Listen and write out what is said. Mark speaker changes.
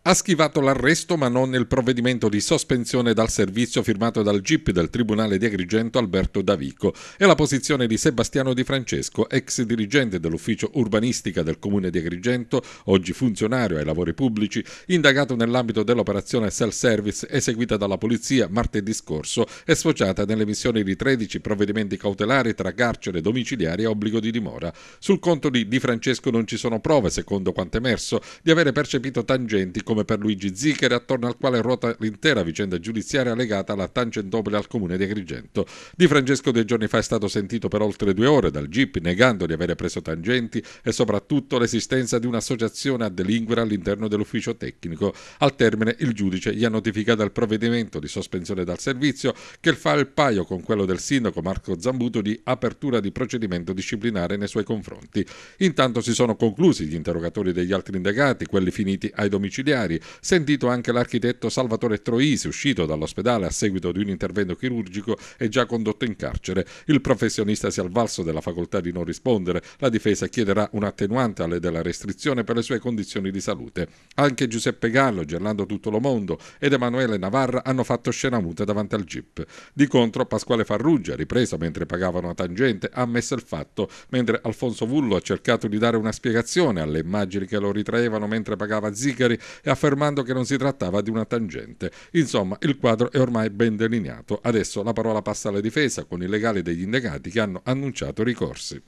Speaker 1: Ha schivato l'arresto ma non il provvedimento di sospensione dal servizio firmato dal GIP del Tribunale di Agrigento Alberto Davico. È la posizione di Sebastiano Di Francesco, ex dirigente dell'ufficio urbanistica del Comune di Agrigento, oggi funzionario ai lavori pubblici, indagato nell'ambito dell'operazione self-service eseguita dalla polizia martedì scorso e sfociata nell'emissione di 13 provvedimenti cautelari tra carcere domiciliari e obbligo di dimora. Sul conto di Di Francesco non ci sono prove, secondo quanto emerso, di avere percepito tangenti come per Luigi Zichere, attorno al quale ruota l'intera vicenda giudiziaria legata alla Tangentopoli al comune di Agrigento. Di Francesco 2 giorni fa è stato sentito per oltre 2 ore dal GIP, negando di avere preso tangenti e soprattutto l'esistenza di un'associazione a delinquere all'interno dell'ufficio tecnico. Al termine il giudice gli ha notificato il provvedimento di sospensione dal servizio che fa il paio con quello del sindaco Marco Zambuto di apertura di procedimento disciplinare nei suoi confronti. Intanto si sono conclusi gli interrogatori degli altri indagati, quelli finiti ai domiciliari. Sentito anche l'architetto Salvatore Troisi, uscito dall'ospedale a seguito di un intervento chirurgico e già condotto in carcere. Il professionista si è avvalso della facoltà di non rispondere. La difesa chiederà un'attenuante alle della restrizione per le sue condizioni di salute. Anche Giuseppe Gallo, Gerlando Tuttolomondo ed Emanuele Navarra hanno fatto scena muta davanti al GIP. Di contro Pasquale Farrugia, ripreso mentre pagava una tangente, ha ammesso il fatto, mentre Alfonso Vullo ha cercato di dare una spiegazione alle immagini che lo ritraevano mentre pagava Zicari e affermando che non si trattava di una tangente. Insomma, il quadro è ormai ben delineato. Adesso la parola passa alla difesa con i legali degli indagati che hanno annunciato ricorsi.